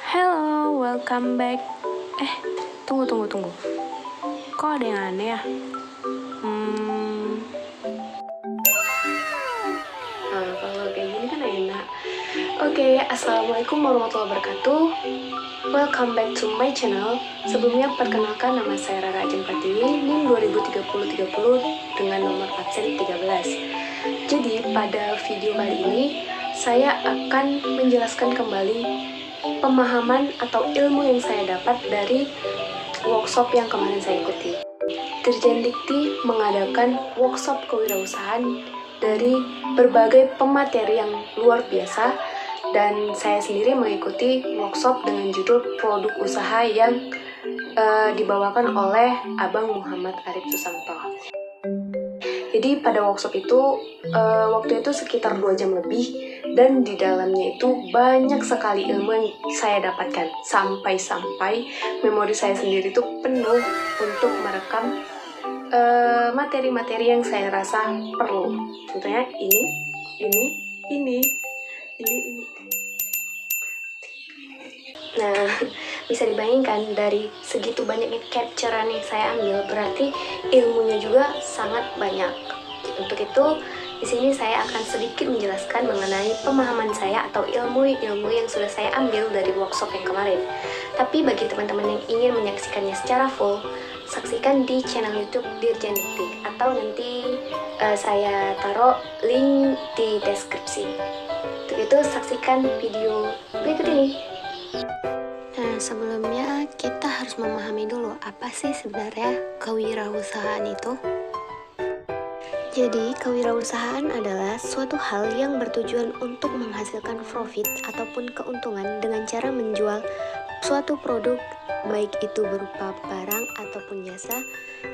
Hello, welcome back. Tunggu. Kok ada yang aneh ya? Kalau kayak gini kan enak. Oke, assalamualaikum warahmatullahi wabarakatuh. Welcome back to my channel. Sebelumnya perkenalkan, nama saya Rara Ajeng Pratiwi, NIM 203030 dengan nomor absen 13. Jadi pada video kali ini saya akan menjelaskan kembali pemahaman atau ilmu yang saya dapat dari workshop yang kemarin saya ikuti. Dirjen Dikti mengadakan workshop kewirausahaan dari berbagai pemateri yang luar biasa, dan saya sendiri mengikuti workshop dengan judul produk usaha yang dibawakan oleh Abang Muhammad Arif Susanto. Jadi pada workshop itu waktu itu sekitar 2 jam lebih, dan di dalamnya itu banyak sekali ilmu yang saya dapatkan, sampai memori saya sendiri itu penuh untuk merekam materi-materi yang saya rasa perlu. Contohnya ini. Nah, bisa dibayangkan dari segitu banyaknya capturean yang saya ambil, berarti ilmunya juga sangat banyak. Untuk itu, di sini saya akan sedikit menjelaskan mengenai pemahaman saya atau ilmu-ilmu yang sudah saya ambil dari workshop yang kemarin. Tapi bagi teman-teman yang ingin menyaksikannya secara full, saksikan di channel YouTube Dirjen Dikti, atau nanti saya taruh link di deskripsi. Untuk itu, saksikan video berikut ini. Nah, sebelumnya kita harus memahami dulu apa sih sebenarnya kewirausahaan itu. Jadi, kewirausahaan adalah suatu hal yang bertujuan untuk menghasilkan profit ataupun keuntungan dengan cara menjual suatu produk, baik itu berupa barang ataupun jasa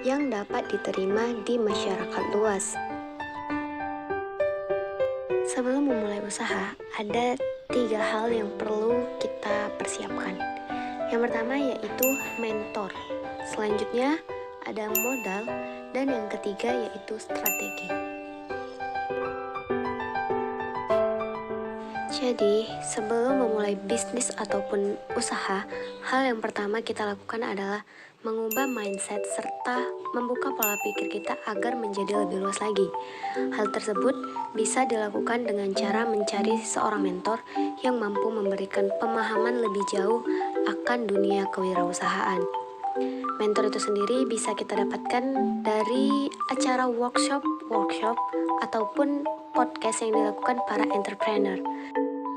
yang dapat diterima di masyarakat luas. Sebelum memulai usaha, ada 3 hal yang perlu kita persiapkan. Yang pertama yaitu mentor, selanjutnya ada modal, dan yang ketiga yaitu strategi. Jadi, sebelum memulai bisnis ataupun usaha, hal yang pertama kita lakukan adalah mengubah mindset serta membuka pola pikir kita agar menjadi lebih luas lagi. Hal tersebut bisa dilakukan dengan cara mencari seorang mentor yang mampu memberikan pemahaman lebih jauh akan dunia kewirausahaan. Mentor itu sendiri bisa kita dapatkan dari acara workshop ataupun podcast yang dilakukan para entrepreneur.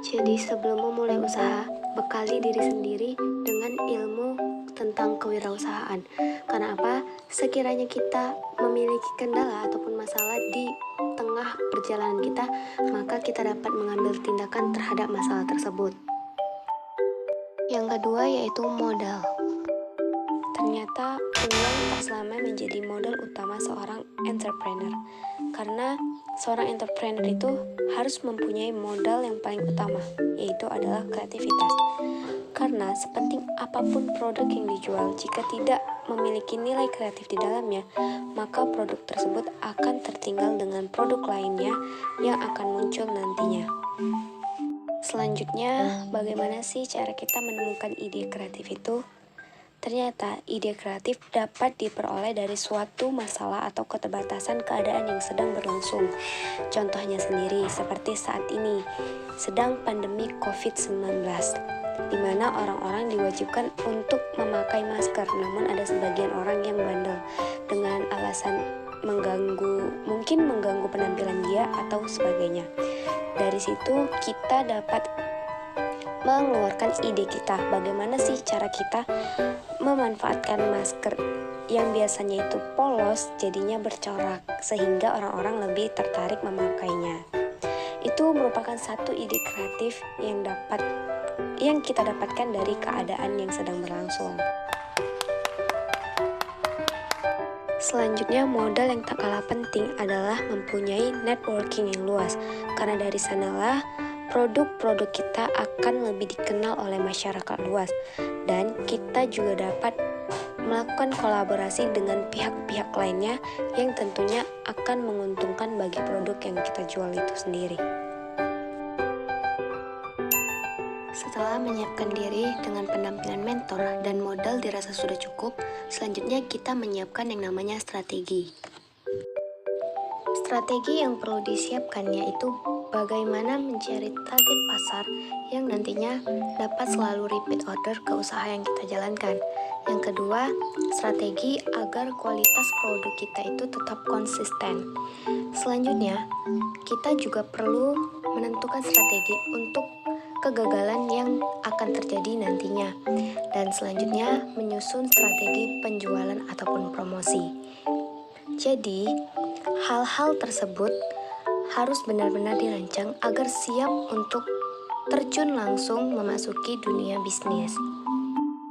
Jadi sebelum memulai usaha, bekali diri sendiri dengan ilmu tentang kewirausahaan. Karena apa? Sekiranya kita memiliki kendala ataupun masalah di tengah perjalanan kita, maka kita dapat mengambil tindakan terhadap masalah tersebut. Yang kedua yaitu modal. Ternyata uang tak selamanya menjadi modal utama seorang entrepreneur, karena seorang entrepreneur itu harus mempunyai modal yang paling utama, yaitu adalah kreativitas. Karena sepenting apapun produk yang dijual, jika tidak memiliki nilai kreatif di dalamnya, maka produk tersebut akan tertinggal dengan produk lainnya yang akan muncul nantinya. Selanjutnya, bagaimana sih cara kita menemukan ide kreatif itu? Ternyata ide kreatif dapat diperoleh dari suatu masalah atau keterbatasan keadaan yang sedang berlangsung. Contohnya sendiri seperti saat ini, sedang pandemi COVID-19, di mana orang-orang diwajibkan untuk memakai masker, namun ada sebagian orang yang bandel dengan alasan mungkin mengganggu penampilan dia atau sebagainya. Dari situ kita dapat mengeluarkan ide kita, bagaimana sih cara kita memanfaatkan masker yang biasanya itu polos jadinya bercorak, sehingga orang-orang lebih tertarik memakainya. Itu merupakan satu ide kreatif yang kita dapatkan dari keadaan yang sedang berlangsung. Selanjutnya, modal yang tak kalah penting adalah mempunyai networking yang luas, karena dari sanalah produk-produk kita akan lebih dikenal oleh masyarakat luas, dan kita juga dapat melakukan kolaborasi dengan pihak-pihak lainnya yang tentunya akan menguntungkan bagi produk yang kita jual itu sendiri. Setelah menyiapkan diri dengan pendampingan mentor dan modal dirasa sudah cukup, selanjutnya kita menyiapkan yang namanya strategi. Strategi yang perlu disiapkan yaitu bagaimana mencari target pasar yang nantinya dapat selalu repeat order ke usaha yang kita jalankan. Yang kedua, strategi agar kualitas produk kita itu tetap konsisten. Selanjutnya, kita juga perlu menentukan strategi untuk kegagalan yang akan terjadi nantinya. Dan selanjutnya, menyusun strategi penjualan ataupun promosi. Jadi, hal-hal tersebut harus benar-benar dirancang agar siap untuk terjun langsung memasuki dunia bisnis.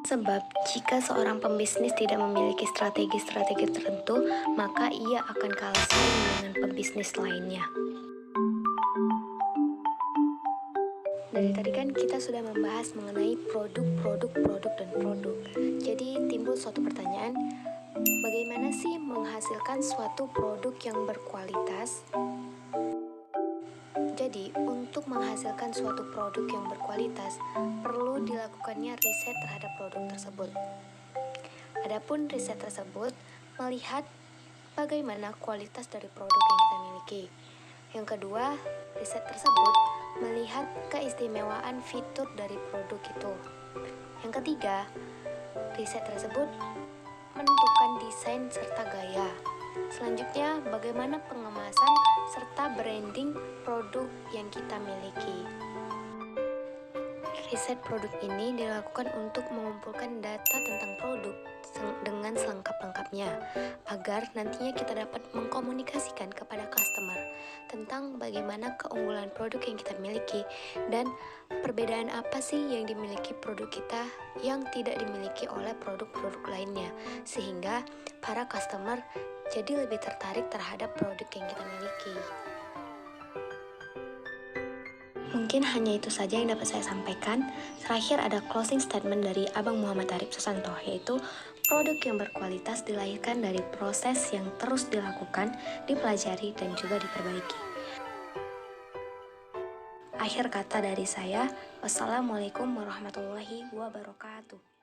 Sebab jika seorang pembisnis tidak memiliki strategi-strategi tertentu, maka ia akan kalah saing dengan pembisnis lainnya. Dari tadi kan kita sudah membahas mengenai produk, dan produk. Jadi timbul suatu pertanyaan, bagaimana sih menghasilkan suatu produk yang berkualitas? Jadi, untuk menghasilkan suatu produk yang berkualitas, perlu dilakukannya riset terhadap produk tersebut. Adapun riset tersebut melihat bagaimana kualitas dari produk yang kita miliki. Yang kedua, riset tersebut melihat keistimewaan fitur dari produk itu. Yang ketiga, riset tersebut menentukan desain serta gaya. Selanjutnya, bagaimana pengemasan serta branding produk yang kita miliki. Riset produk ini dilakukan untuk mengumpulkan data tentang produk dengan selengkap-lengkapnya, agar nantinya kita dapat mengkomunikasikan kepada customer tentang bagaimana keunggulan produk yang kita miliki dan perbedaan apa sih yang dimiliki produk kita yang tidak dimiliki oleh produk-produk lainnya, sehingga para customer jadi lebih tertarik terhadap produk yang kita miliki. Mungkin hanya itu saja yang dapat saya sampaikan. Terakhir ada closing statement dari Abang Muhammad Arif Susanto, yaitu produk yang berkualitas dilahirkan dari proses yang terus dilakukan, dipelajari, dan juga diperbaiki. Akhir kata dari saya, wassalamualaikum warahmatullahi wabarakatuh.